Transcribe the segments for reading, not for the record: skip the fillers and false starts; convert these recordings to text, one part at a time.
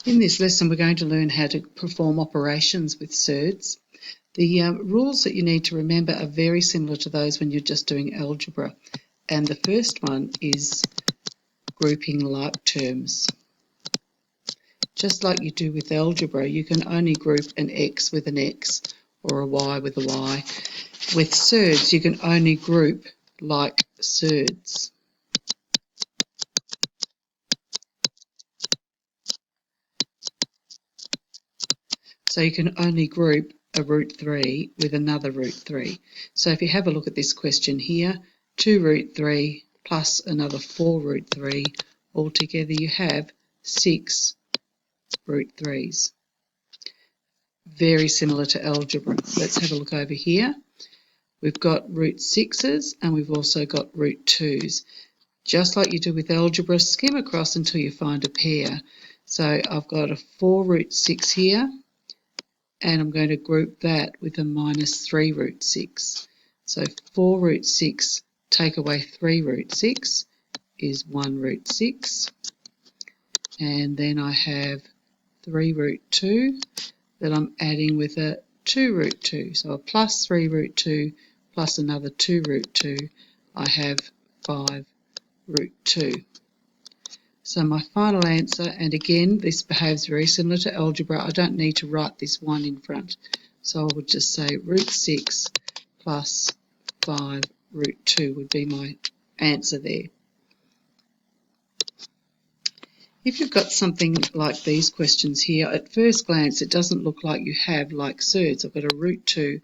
In this lesson, we're going to learn how to perform operations with surds. The rules that you need to remember are very similar to those when you're just doing algebra. And the first one is grouping like terms. Just like you do with algebra, you can only group an x with an x or a y with a y. With surds, you can only group like surds. So you can only group a root 3 with another root 3. So if you have a look at this question here, 2 root 3 plus another 4 root 3, altogether you have 6 root 3s. Very similar to algebra. Let's have a look over here. We've got root 6s and we've also got root 2s. Just like you do with algebra, skim across until you find a pair. So I've got a 4 root 6 here, and I'm going to group that with a minus 3 root 6. So 4 root 6 take away 3 root 6 is 1 root 6. And then I have 3 root 2 that I'm adding with a 2 root 2. So a plus 3 root 2 plus another 2 root 2, I have 5 root 2. So my final answer, and again this behaves very similar to algebra, I don't need to write this 1 in front. So I would just say root 6 plus 5 root 2 would be my answer there. If you've got something like these questions here, at first glance it doesn't look like you have like surds. I've got a root 2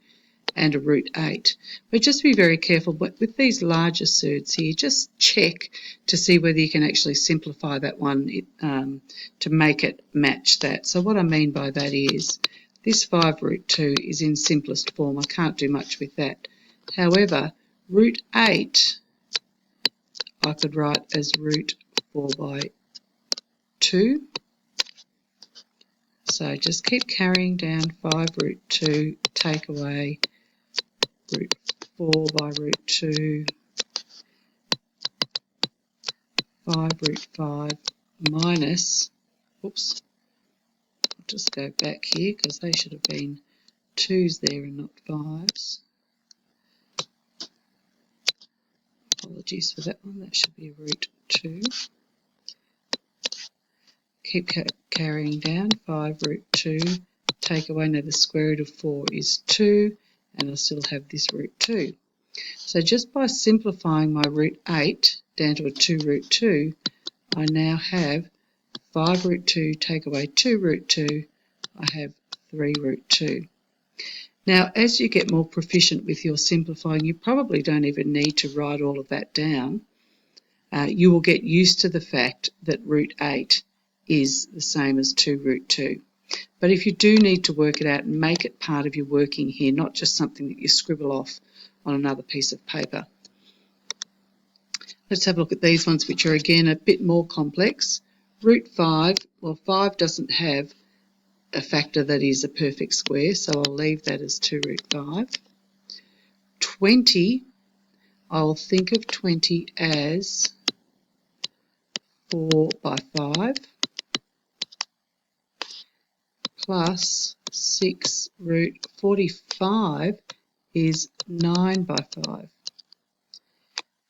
and a root 8. But just be very careful with these larger surds here. Just check to see whether you can actually simplify that one to make it match that. So what I mean by that is this 5 root 2 is in simplest form. I can't do much with that. However, root 8 I could write as root 4 by 2. So just keep carrying down 5 root 2, take away root 4 by root 2, 5 root 5 minus, oops, I'll just go back here because they should have been 2's there and not 5's. Apologies for that one, that should be root 2. Keep carrying down 5 root 2, take away, now the square root of 4 is 2, and I still have this root 2. So just by simplifying my root 8 down to a 2 root 2, I now have 5 root 2 take away 2 root 2, I have 3 root 2. Now as you get more proficient with your simplifying, you probably don't even need to write all of that down. You will get used to the fact that root 8 is the same as 2 root 2. But if you do need to work it out and make it part of your working here, not just something that you scribble off on another piece of paper. Let's have a look at these ones, which are again a bit more complex. Root 5, well 5 doesn't have a factor that is a perfect square, so I'll leave that as 2 root 5. 20, I'll think of 20 as 4 by 5. Plus 6 root 45 is 9 by 5.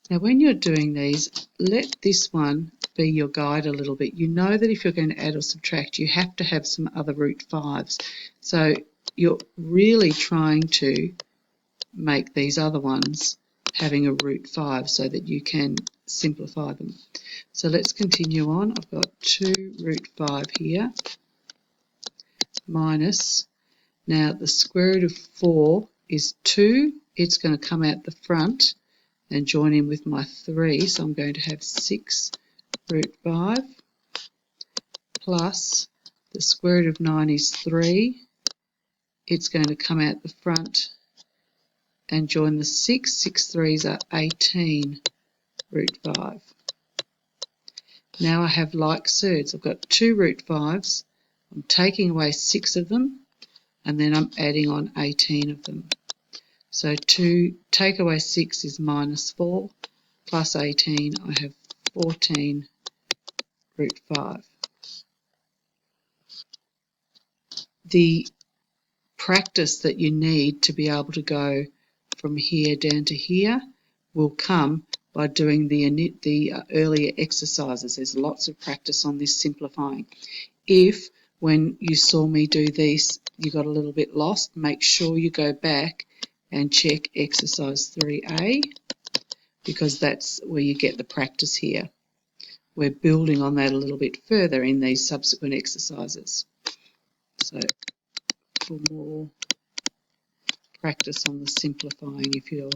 Now when you're doing these, let this one be your guide a little bit. You know that if you're going to add or subtract, you have to have some other root 5's. So you're really trying to make these other ones having a root 5 so that you can simplify them. So let's continue on. I've got 2 root 5 here. Minus, now the square root of 4 is 2, it's going to come out the front and join in with my 3, so I'm going to have 6 root 5 plus the square root of 9 is 3, it's going to come out the front and join the 6, 6 3's are 18 root 5. Now I have like surds, I've got 2 root 5's, I'm taking away 6 of them, and then I'm adding on 18 of them. So 2 take away 6 is minus 4, plus 18, I have 14 root 5. the practice that you need to be able to go from here down to here will come by doing the earlier exercises. There's lots of practice on this simplifying. If when you saw me do this you got a little bit lost, make sure you go back and check exercise 3A, because that's where you get the practice here. We're building on that a little bit further in these subsequent exercises. So for more practice on the simplifying, if you're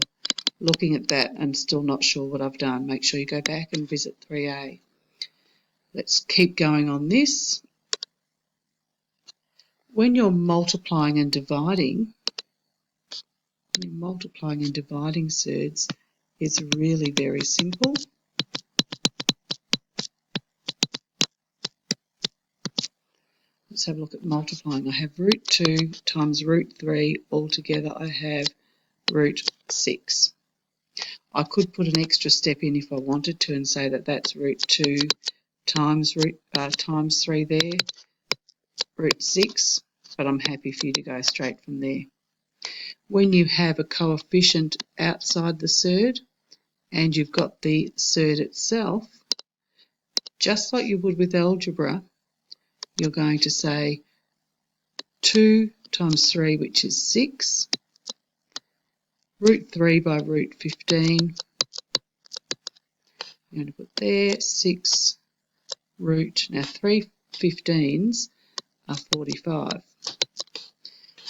looking at that and still not sure what I've done, make sure you go back and visit 3A. Let's keep going on this. When you're multiplying and dividing, surds, it's really very simple. Let's have a look at multiplying. I have root 2 times root 3. Altogether I have root 6. I could put an extra step in if I wanted to and say that that's root 2 times 3 there, root 6, but I'm happy for you to go straight from there. When you have a coefficient outside the surd and you've got the surd itself, just like you would with algebra, you're going to say 2 times 3, which is 6, root 3 by root 15. I'm going to put there 6 root. Now 3 15s are 45.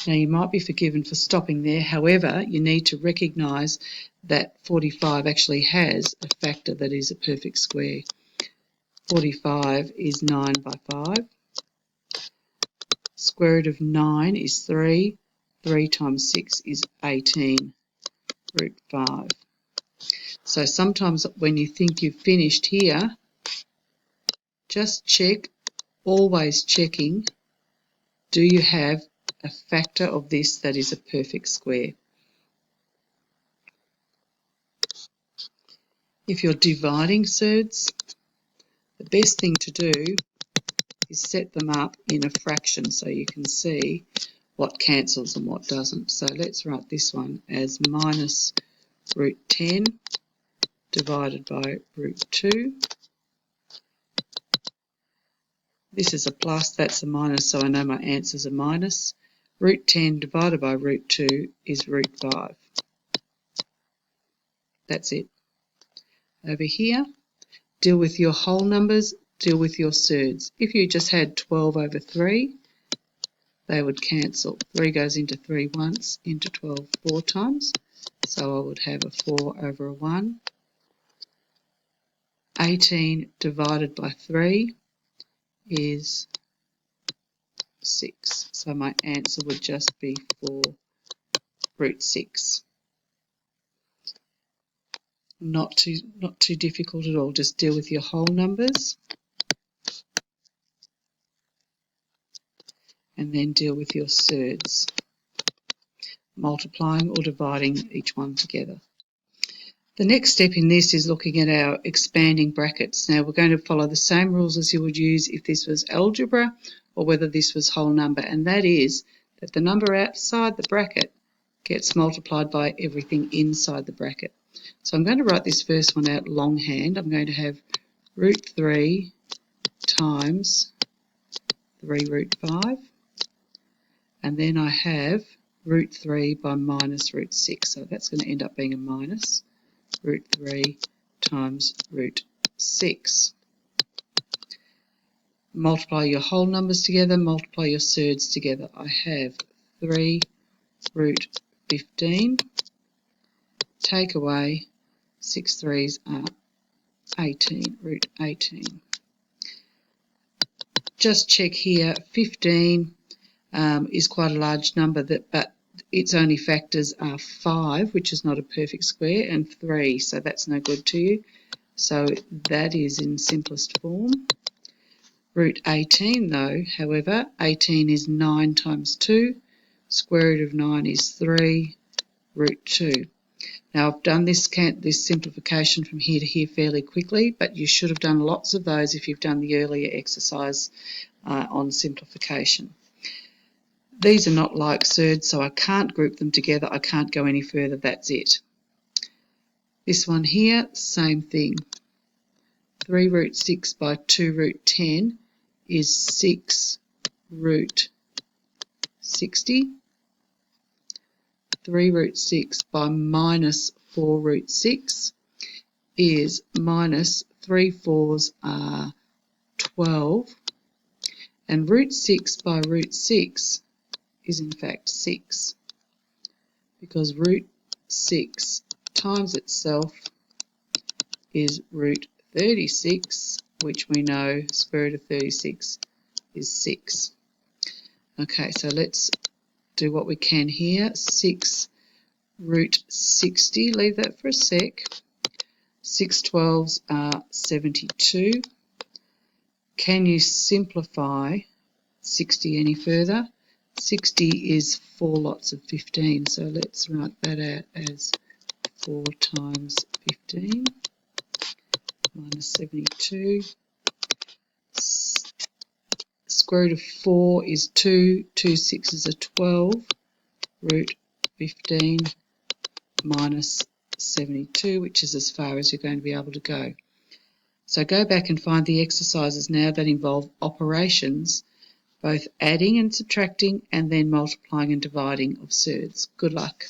Now you might be forgiven for stopping there, however you need to recognise that 45 actually has a factor that is a perfect square. 45 is 9 by 5. Square root of 9 is 3. 3 times 6 is 18, root 5. So sometimes when you think you've finished here, just check, always checking, do you have a factor of this that is a perfect square? If you're dividing surds, the best thing to do is set them up in a fraction so you can see what cancels and what doesn't. So let's write this one as minus root 10 divided by root 2. This is a plus, that's a minus, so I know my answer's a minus. Root 10 divided by root 2 is root 5. That's it. Over here, deal with your whole numbers, deal with your surds. If you just had 12 over 3, they would cancel. 3 goes into 3 once, into 12 4 times, so I would have a 4 over a 1. 18 divided by 3 is 6. So my answer would just be 4 root 6. Not too difficult at all. Just deal with your whole numbers and then deal with your surds, multiplying or dividing each one together. The next step in this is looking at our expanding brackets. Now we're going to follow the same rules as you would use if this was algebra or whether this was whole number, and that is that the number outside the bracket gets multiplied by everything inside the bracket. So I'm going to write this first one out longhand. I'm going to have root 3 times 3 root 5, and then I have root 3 by minus root 6, so that's going to end up being a minus root 3 times root 6. Multiply your whole numbers together, multiply your surds together. I have 3 root 15, take away 6 3s are 18, root 18. Just check here, 15 is quite a large number, but its only factors are 5, which is not a perfect square, and 3, so that's no good to you. So that is in simplest form. Root 18 though, however, 18 is 9 times 2, square root of 9 is 3, root 2. Now I've done this simplification from here to here fairly quickly, but you should have done lots of those if you've done the earlier exercise on simplification. These are not like surds, so I can't group them together. I can't go any further. That's it. This one here, same thing. 3 root 6 by 2 root 10 is 6 root 60. 3 root 6 by minus 4 root 6 is minus 3 fours are 12. And root 6 by root 6 is in fact 6, because root 6 times itself is root 36, which we know square root of 36 is 6. Okay, so let's do what we can here. 6 root 60, leave that for a sec. 6 12s are 72. Can you simplify 60 any further? 60 is 4 lots of 15, so let's write that out as 4 times 15 minus 72. Square root of 4 is 2. 2 sixes are 12. Root 15 minus 72, which is as far as you're going to be able to go. So go back and find the exercises now that involve operations, both adding and subtracting, and then multiplying and dividing of surds. Good luck.